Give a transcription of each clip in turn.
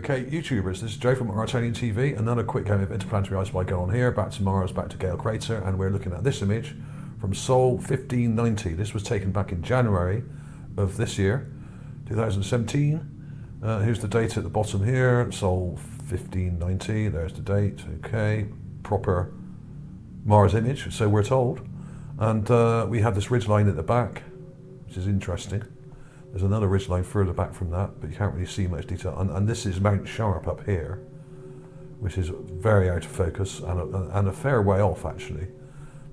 Okay, YouTubers, this is Joe from Artonian TV. Another quick game of interplanetary ice by going on here, back to Mars, back to Gale Crater, and we're looking at this image from Sol 1590. This was taken back in January of this year, 2017. Here's the date at the bottom here, Sol 1590, there's the date, okay, proper Mars image, so we're told. And we have this ridgeline at the back, which is interesting. There's another ridgeline further back from that, but you can't really see much detail. And this is Mount Sharp up here, which is very out of focus and a fair way off, actually.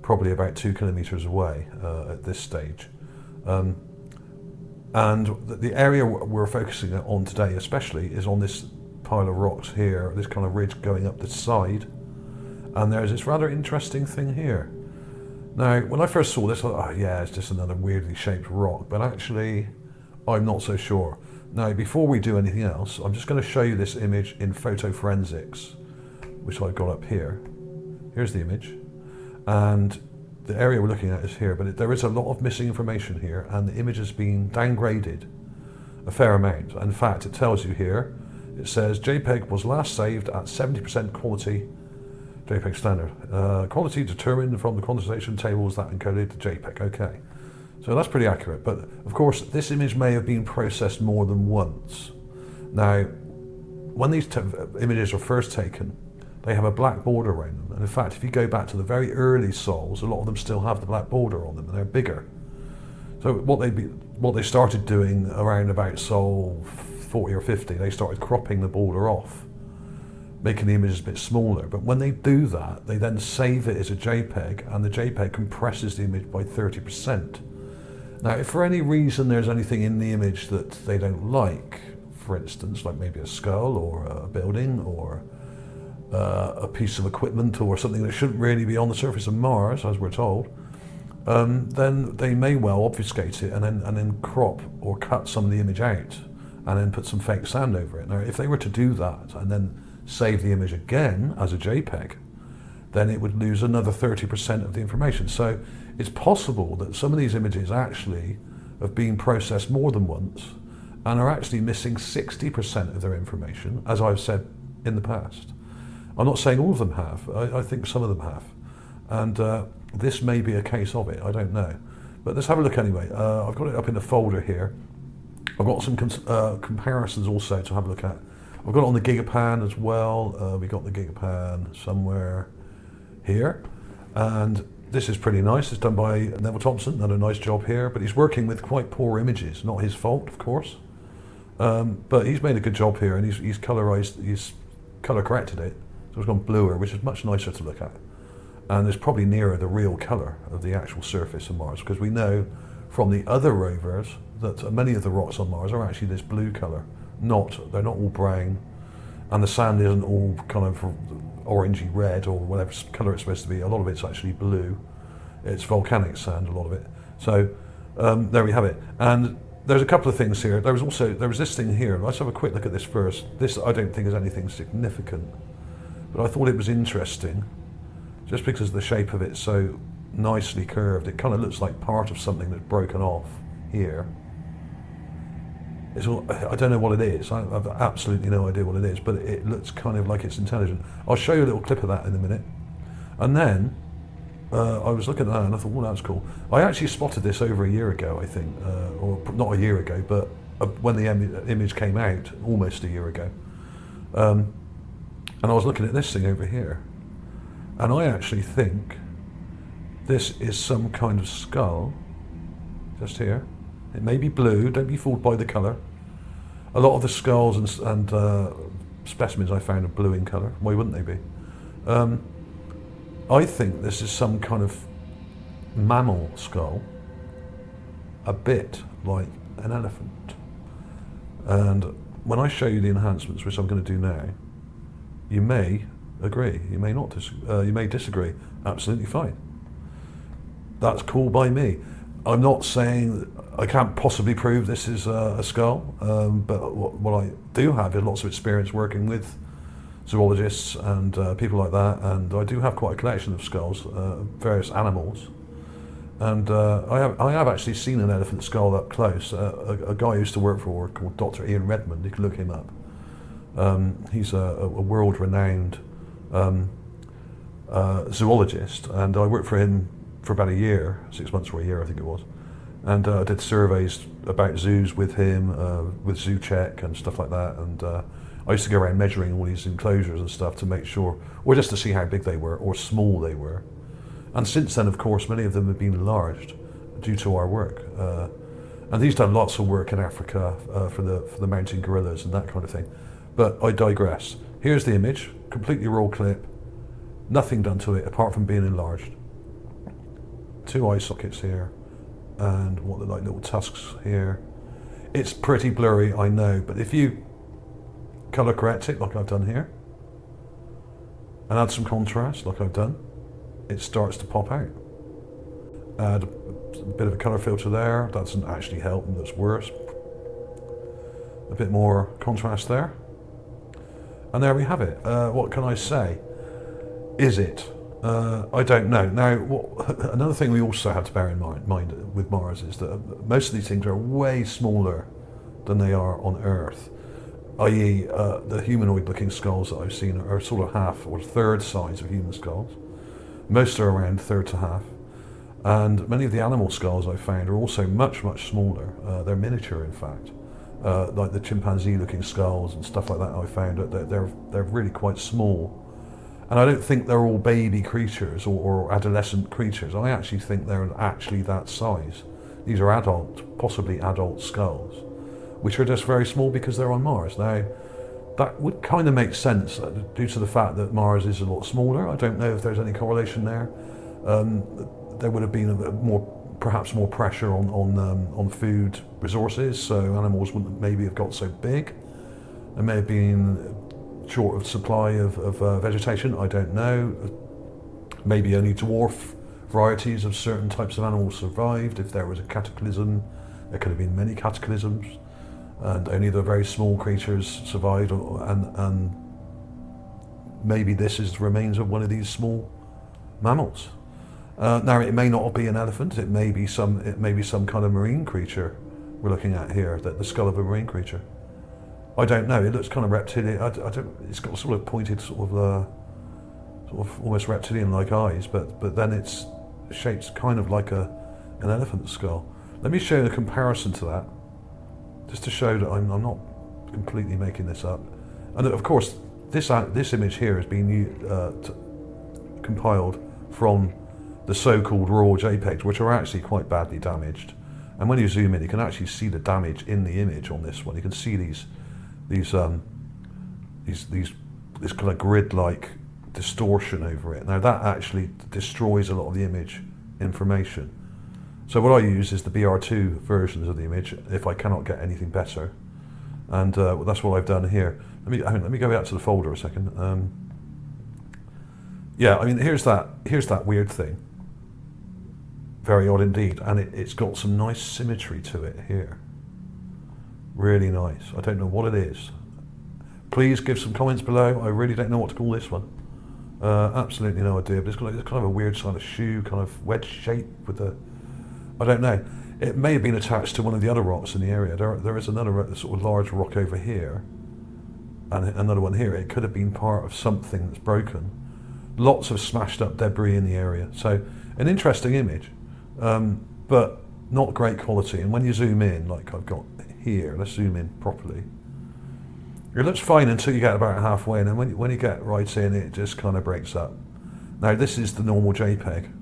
Probably about 2 kilometers away at this stage. And the area we're focusing on today especially is on this pile of rocks here, this kind of ridge going up the side. And there's this rather interesting thing here. Now, when I first saw this, I thought, oh yeah, it's just another weirdly shaped rock, but actually, I'm not so sure. Now, before we do anything else, I'm just going to show you this image in photo forensics, which I've got up here. Here's the image, and the area we're looking at is here, but there is a lot of missing information here, and the image has been downgraded a fair amount. In fact, it tells you here, it says JPEG was last saved at 70% quality, JPEG standard. Quality determined from the quantization tables that encoded the JPEG. Okay. So that's pretty accurate, but of course this image may have been processed more than once. Now, when these images are first taken, they have a black border around them, and in fact if you go back to the very early sols, a lot of them still have the black border on them, and they're bigger. So what they started doing around about sol 40 or 50, they started cropping the border off, making the images a bit smaller. But when they do that, they then save it as a JPEG, and the JPEG compresses the image by 30%. Now, if for any reason there's anything in the image that they don't like, for instance, like maybe a skull or a building or a piece of equipment or something that shouldn't really be on the surface of Mars, as we're told, then they may well obfuscate it and then crop or cut some of the image out and then put some fake sand over it. Now, if they were to do that and then save the image again as a JPEG, then it would lose another 30% of the information. So it's possible that some of these images actually have been processed more than once and are actually missing 60% of their information, as I've said in the past. I'm not saying all of them have, I think some of them have. And this may be a case of it, I don't know. But let's have a look anyway. I've got it up in the folder here. I've got some comparisons also to have a look at. I've got it on the GigaPan as well. We got the GigaPan somewhere here, and this is pretty nice. It's done by Neville Thompson, done a nice job here, but he's working with quite poor images. Not his fault, of course, but he's made a good job here, and he's colorized, he's color corrected it, so it's gone bluer, which is much nicer to look at, and it's probably nearer the real color of the actual surface of Mars, because we know from the other rovers that many of the rocks on Mars are actually this blue color. They're not all brown, and the sand isn't all kind of orangey red or whatever colour it's supposed to be. A lot of it's actually blue. It's volcanic sand, a lot of it. So there we have it. And there's a couple of things here. There was this thing here. Let's have a quick look at this first. This I don't think is anything significant, but I thought it was interesting just because of the shape of it so nicely curved. It kind of looks like part of something that's broken off here. I don't know what it is. I have absolutely no idea what it is, but it looks kind of like it's intelligent. I'll show you a little clip of that in a minute. And then I was looking at that and I thought, well, that's cool. I actually spotted this over a year ago, I think, or not a year ago, but when the image came out, almost a year ago. And I was looking at this thing over here, and I actually think this is some kind of skull, just here. It may be blue, don't be fooled by the colour. A lot of the skulls and specimens I found are blue in colour. Why wouldn't they be? I think this is some kind of mammal skull, a bit like an elephant. And when I show you the enhancements, which I'm going to do now, you may agree, you may not you may disagree. Absolutely fine. That's cool by me. I'm not saying I can't possibly prove this is a skull, but what I do have is lots of experience working with zoologists and people like that, and I do have quite a collection of skulls, various animals, and I have actually seen an elephant skull up close. A guy I used to work for called Dr. Ian Redmond, you can look him up. He's a world-renowned zoologist, and I worked for him for about a year, 6 months or a year I think it was, and I did surveys about zoos with him, with Zoo Check and stuff like that, and I used to go around measuring all these enclosures and stuff to make sure, or just to see how big they were or small they were. And since then, of course, many of them have been enlarged due to our work. And he's done lots of work in Africa for the mountain gorillas and that kind of thing. But I digress. Here's the image, completely raw clip, nothing done to it apart from being enlarged. 2 eye sockets here, and what look like little tusks here. It's pretty blurry, I know, but if you colour correct it like I've done here, and add some contrast like I've done, it starts to pop out. Add a bit of a colour filter there, that doesn't actually help, and that's worse. A bit more contrast there. And there we have it. What can I say? Is it? I don't know. Now, another thing we also have to bear in mind with Mars is that most of these things are way smaller than they are on Earth. I.e., the humanoid-looking skulls that I've seen are sort of half or third size of human skulls. Most are around third to half. And many of the animal skulls I've found are also much, much smaller. They're miniature, in fact. Like the chimpanzee-looking skulls and stuff like that I found, they're really quite small. And I don't think they're all baby creatures or adolescent creatures. I actually think they're actually that size. These are adult, possibly adult skulls, which are just very small because they're on Mars. Now, that would kind of make sense due to the fact that Mars is a lot smaller. I don't know if there's any correlation there. There would have been perhaps more pressure on food resources, so animals wouldn't maybe have got so big. There may have been short of supply of vegetation, I don't know. Maybe only dwarf varieties of certain types of animals survived. If there was a cataclysm, there could have been many cataclysms, and only the very small creatures survived, and maybe this is the remains of one of these small mammals. Now, it may not be an elephant. It may be some kind of marine creature we're looking at here. The skull of a marine creature. I don't know. It looks kind of reptilian. It's got sort of pointed, sort of almost reptilian-like eyes, but then it's shaped kind of like an elephant skull. Let me show you a comparison to that, just to show that I'm not completely making this up. And of course, this image here has been compiled from the so-called raw JPEGs, which are actually quite badly damaged. And when you zoom in, you can actually see the damage in the image on this one. You can see this kind of grid-like distortion over it. Now that actually destroys a lot of the image information. So what I use is the BR2 versions of the image if I cannot get anything better, and that's what I've done here. Let me go out to the folder a second. Yeah, I mean here's that weird thing. Very odd indeed, and it's got some nice symmetry to it here. Really nice. I don't know what it is. Please give some comments below. I really don't know what to call this one. Absolutely no idea, but it's got kind of a weird sort of shoe, kind of wedge shape with the... I don't know. It may have been attached to one of the other rocks in the area. There is another sort of large rock over here, and another one here. It could have been part of something that's broken. Lots of smashed up debris in the area. So an interesting image, but not great quality. And when you zoom in, like I've got here, let's zoom in properly. It looks fine until you get about halfway, and then when you get right in, it just kind of breaks up. Now this is the normal JPEG,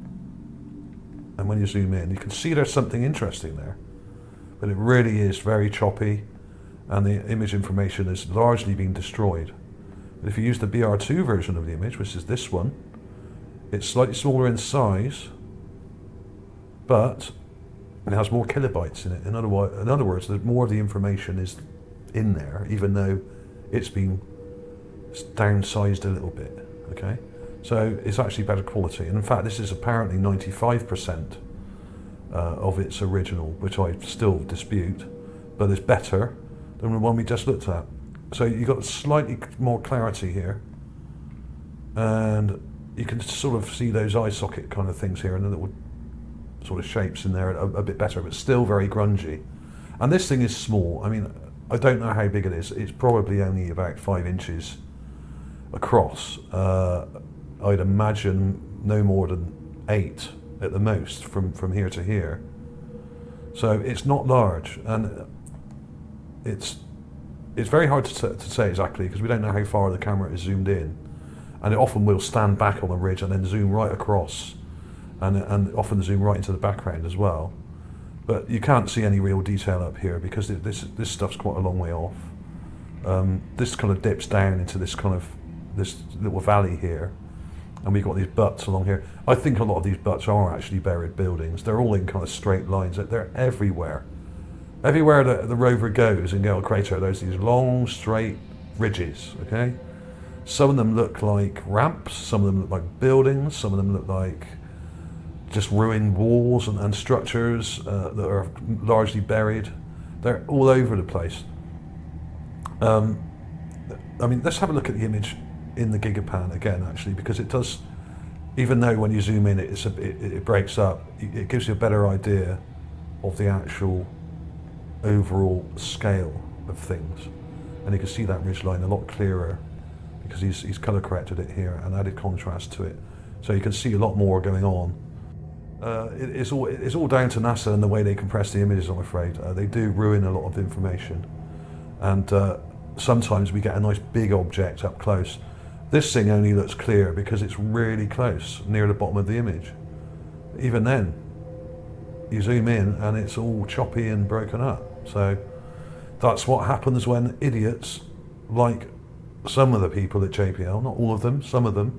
and when you zoom in, you can see there's something interesting there, but it really is very choppy, and the image information has largely been destroyed. But if you use the BR2 version of the image, which is this one, it's slightly smaller in size, but it has more kilobytes in it. In other words, more of the information is in there, even though it's been downsized a little bit. Okay, so it's actually better quality, and in fact, this is apparently 95% of its original, which I still dispute, but it's better than the one we just looked at. So you've got slightly more clarity here, and you can sort of see those eye socket kind of things here, and the little sort of shapes in there a bit better, but still very grungy. And this thing is small. I mean, I don't know how big it is. It's probably only about 5 inches across. I'd imagine no more than 8 at the most from here to here. So it's not large, and it's very hard to say exactly because we don't know how far the camera is zoomed in, and it often will stand back on the ridge and then zoom right across, and often zoom right into the background as well. But you can't see any real detail up here because this stuff's quite a long way off. This kind of dips down into this little valley here, and we've got these butts along here. I think a lot of these butts are actually buried buildings. They're all in kind of straight lines. They're everywhere. Everywhere the rover goes in Gale Crater, there's these long, straight ridges, okay? Some of them look like ramps, some of them look like buildings, some of them look like just ruined walls and structures that are largely buried. They're all over the place. I mean, let's have a look at the image in the GigaPan again, actually, because it does, even though when you zoom in it breaks up, it gives you a better idea of the actual overall scale of things. And you can see that ridgeline a lot clearer because he's color corrected it here and added contrast to it. So you can see a lot more going on. It's all down to NASA and the way they compress the images, I'm afraid. They do ruin a lot of information. And sometimes we get a nice big object up close. This thing only looks clear because it's really close, near the bottom of the image. Even then, you zoom in and it's all choppy and broken up. So that's what happens when idiots, like some of the people at JPL, not all of them, some of them,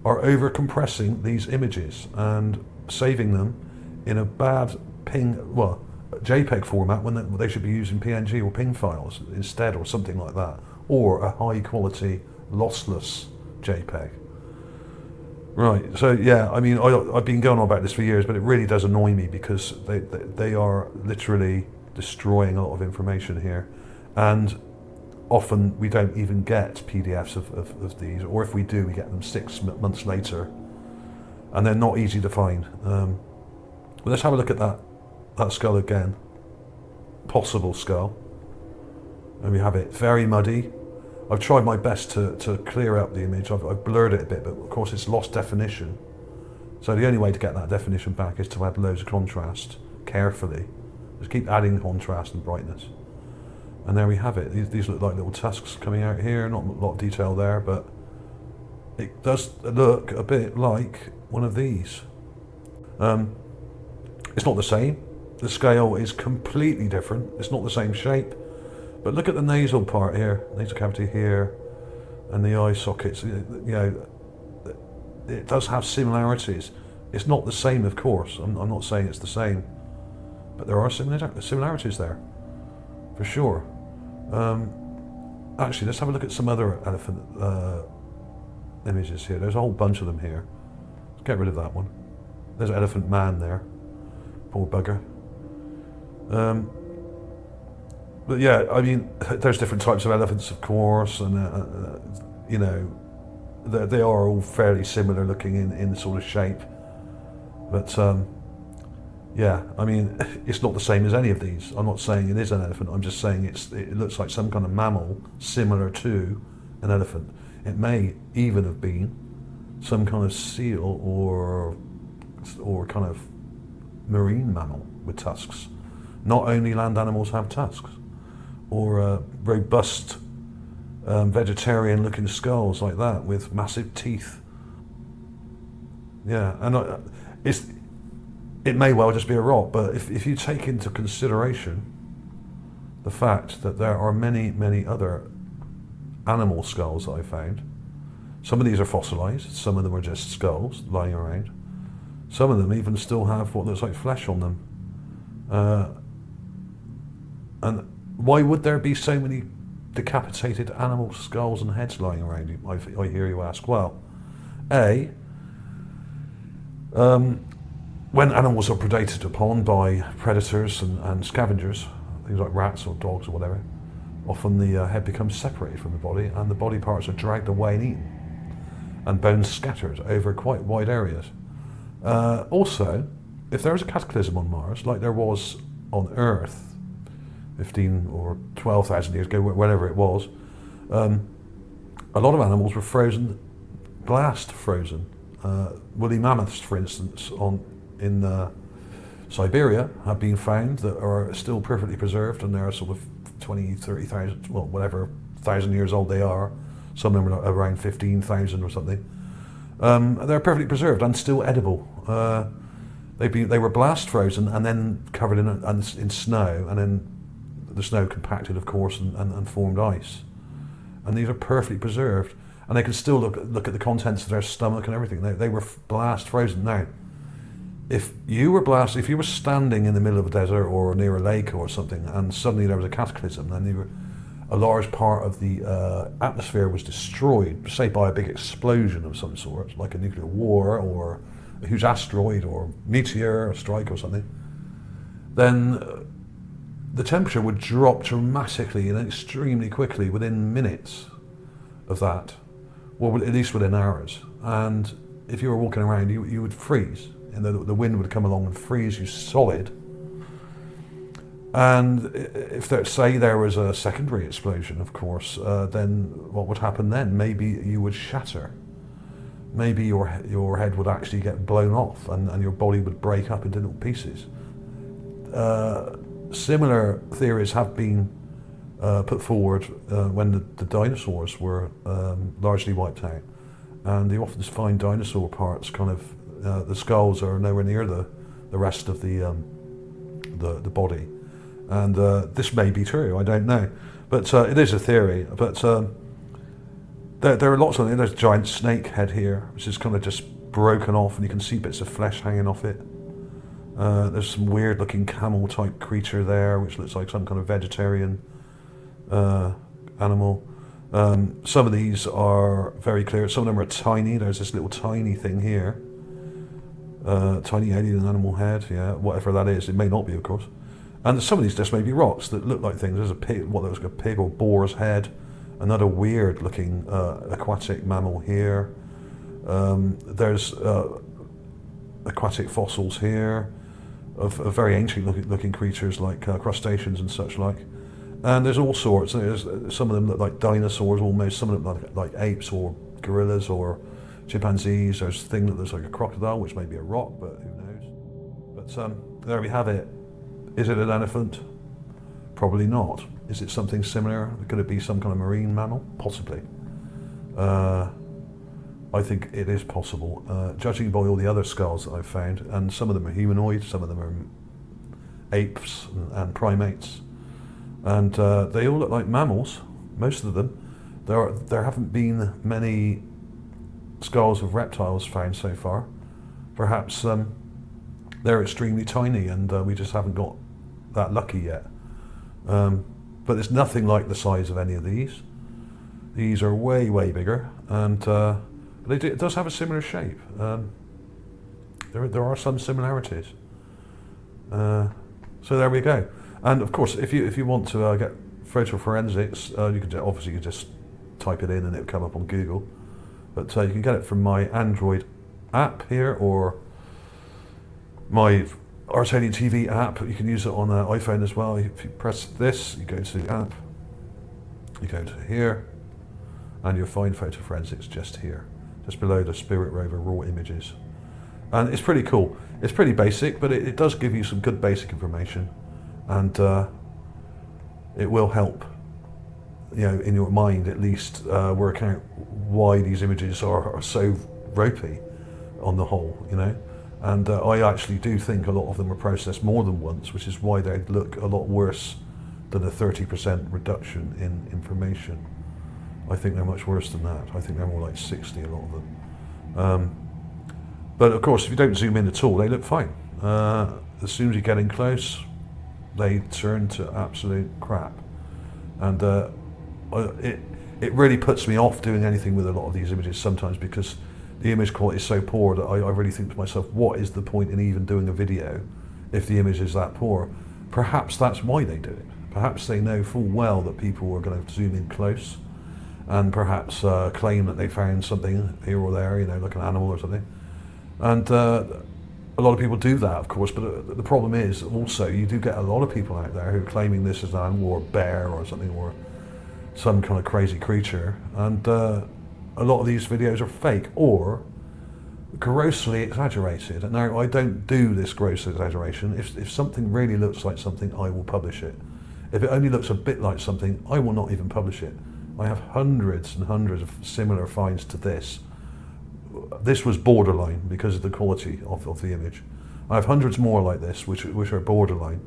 are over compressing these images and saving them in a bad JPEG format when they should be using PNG or PNG files instead, or something like that, or a high quality lossless JPEG. Right, so yeah, I mean, I've been going on about this for years, but it really does annoy me because they are literally destroying a lot of information here, and often we don't even get PDFs of these, or if we do, we get them 6 months later, and they're not easy to find. But let's have a look at that skull again. Possible skull. And we have it very muddy. I've tried my best to clear up the image. I've blurred it a bit, but of course it's lost definition. So the only way to get that definition back is to add loads of contrast carefully. Just keep adding contrast and brightness. And there we have it. These look like little tusks coming out here. Not a lot of detail there, but it does look a bit like one of these. It's not the same. The scale is completely different. It's not the same shape. But look at the nasal part here, nasal cavity here, and the eye sockets. You know, it does have similarities. It's not the same, of course. I'm not saying it's the same, but there are similarities there, for sure. Actually, let's have a look at some other elephant images here. There's a whole bunch of them here. Let's get rid of that one. There's an elephant man there. Poor bugger. But yeah, I mean, there's different types of elephants, of course, and you know, they are all fairly similar looking in sort of shape. But yeah, I mean, it's not the same as any of these. I'm not saying it is an elephant. I'm just saying it looks like some kind of mammal similar to an elephant. It may even have been some kind of seal or kind of marine mammal with tusks. Not only land animals have tusks, or robust vegetarian-looking skulls like that with massive teeth. Yeah, and it may well just be a rock, but if you take into consideration the fact that there are many other animal skulls that I found. Some of these are fossilized, some of them are just skulls lying around. Some of them even still have what looks like flesh on them. And why would there be so many decapitated animal skulls and heads lying around, I hear you ask? Well, when animals are predated upon by predators and scavengers, things like rats or dogs or whatever, often the head becomes separated from the body and the body parts are dragged away and eaten, and bones scattered over quite wide areas. Also, if there is a cataclysm on Mars, like there was on Earth 15 or 12,000 years ago, whenever it was, a lot of animals were frozen, blast frozen. Woolly mammoths, for instance, in Siberia have been found that are still perfectly preserved, and they're sort of 20, 30,000, well, whatever 1,000 years old they are. Some of them are around 15,000 or something. They're perfectly preserved and still edible. They were blast frozen and then covered in snow, and then the snow compacted, of course, and formed ice. And these are perfectly preserved, and they can still look at the contents of their stomach and everything. They were blast frozen. Now, if you were standing in the middle of a desert or near a lake or something, and suddenly there was a cataclysm, then a large part of the atmosphere was destroyed, say by a big explosion of some sort, like a nuclear war or a huge asteroid or meteor or strike or something, then the temperature would drop dramatically and extremely quickly within minutes of that, or at least within hours. And if you were walking around, you would freeze, and the wind would come along and freeze you solid. And if there was a secondary explosion, of course, then what would happen then? Maybe you would shatter. Maybe your head would actually get blown off, and your body would break up into little pieces. Similar theories have been put forward when the dinosaurs were largely wiped out, and you often find dinosaur parts kind of the skulls are nowhere near the rest of the body, and this may be true. I don't know, but it is a theory. But there are lots of them. There's a giant snake head here, which is kind of just broken off, and you can see bits of flesh hanging off it. There's some weird looking camel type creature there, which looks like some kind of vegetarian animal. Some of these are very clear. Some of them are tiny. There's this little tiny thing here. Tiny alien animal head, yeah, whatever that is. It may not be, of course. And some of these just may be rocks that look like things. There's a pig, what looks like a pig or boar's head. Another weird looking aquatic mammal here. There's aquatic fossils here of very ancient looking creatures like crustaceans and such like. And there's all sorts. Some of them look like dinosaurs almost, some of them look like apes or gorillas or chimpanzees. There's a thing that looks like a crocodile, which may be a rock, but who knows. But there we have it. Is it an elephant? Probably not. Is it something similar? Could it be some kind of marine mammal? Possibly. I think it is possible, judging by all the other skulls that I've found, and some of them are humanoid, some of them are apes and primates, and they all look like mammals, most of them. There haven't been many skulls of reptiles found so far. Perhaps they're extremely tiny, and we just haven't got that lucky yet. But it's nothing like the size of any of these. These are way, way bigger, and it does have a similar shape. There are some similarities. So there we go. And of course, if you want to get photo forensics, you can obviously just type it in and it'll come up on Google. But you can get it from my Android app here, or my Artanian TV app. You can use it on an iPhone as well. If you press this, you go to the app, you go to here, and you'll find photo forensics just here, just below the Spirit Rover raw images. And it's pretty cool. It's pretty basic, but it does give you some good basic information, and it will help, in your mind at least, work out why these images are so ropey on the whole, And I actually do think a lot of them were processed more than once, which is why they look a lot worse than a 30% reduction in information. I think they're much worse than that. I think they're more like 60, a lot of them. But of course, if you don't zoom in at all, they look fine. As soon as you get in close, they turn to absolute crap. And it really puts me off doing anything with a lot of these images sometimes, because the image quality is so poor that I really think to myself, what is the point in even doing a video if the image is that poor? Perhaps that's why they do it. Perhaps they know full well that people are going to zoom in close and perhaps claim that they found something here or there, like an animal or something. And a lot of people do that, of course, but the problem is also you do get a lot of people out there who are claiming this is an animal or a bear or something, or some kind of crazy creature, and a lot of these videos are fake or grossly exaggerated. Now, I don't do this gross exaggeration. If something really looks like something, I will publish it. If it only looks a bit like something, I will not even publish it. I have hundreds and hundreds of similar finds to this. This was borderline because of the quality of the image. I have hundreds more like this, which are borderline,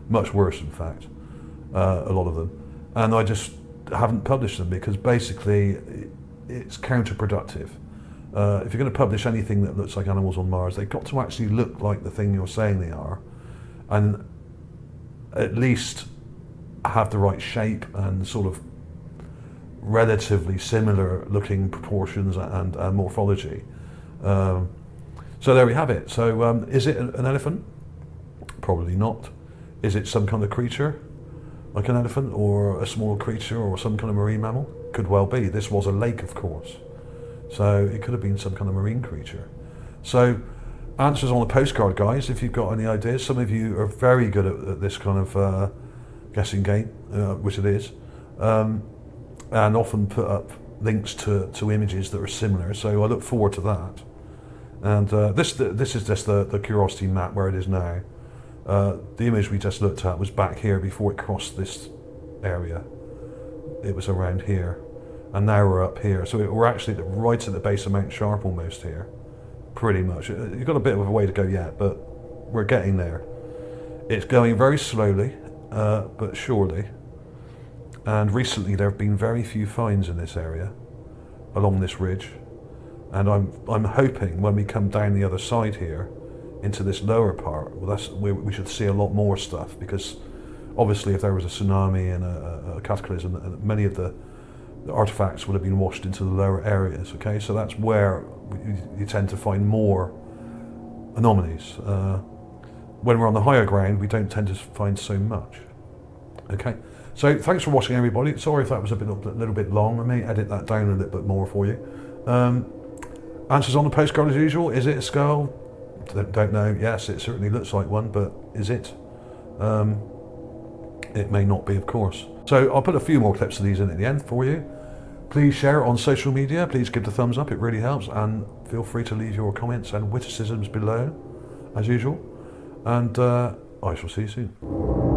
much worse in fact, a lot of them. And I just haven't published them because basically it's counterproductive. If you're going to publish anything that looks like animals on Mars, they've got to actually look like the thing you're saying they are, and at least have the right shape and sort of relatively similar looking proportions and morphology. So there we have it. So is it an elephant? Probably not. Is it some kind of creature, like an elephant, or a small creature, or some kind of marine mammal? Could well be. This was a lake, of course. So it could have been some kind of marine creature. So answers on the postcard, guys, if you've got any ideas. Some of you are very good at this kind of guessing game, which it is, and often put up links to images that are similar. So I look forward to that. And this is just the Curiosity map where it is now. The image we just looked at was back here before it crossed this area. It was around here. And now we're up here. So we're actually right at the base of Mount Sharp almost here, pretty much. You've got a bit of a way to go yet, but we're getting there. It's going very slowly, but surely. And recently there have been very few finds in this area, along this ridge. And I'm hoping when we come down the other side here, into this lower part, well, that's where we should see a lot more stuff, because obviously if there was a tsunami and a cataclysm, many of the artifacts would have been washed into the lower areas, okay? So that's where you tend to find more anomalies. When we're on the higher ground, we don't tend to find so much, okay? So thanks for watching, everybody. Sorry if that was a little bit long. I may edit that down a little bit more for you. Answers on the postcard as usual. Is it a skull? Don't know. Yes, it certainly looks like one, but is it? It may not be, of course. So I'll put a few more clips of these in at the end for you. Please share it on social media. Please give the thumbs up. It really helps. And feel free to leave your comments and witticisms below, as usual. And I shall see you soon.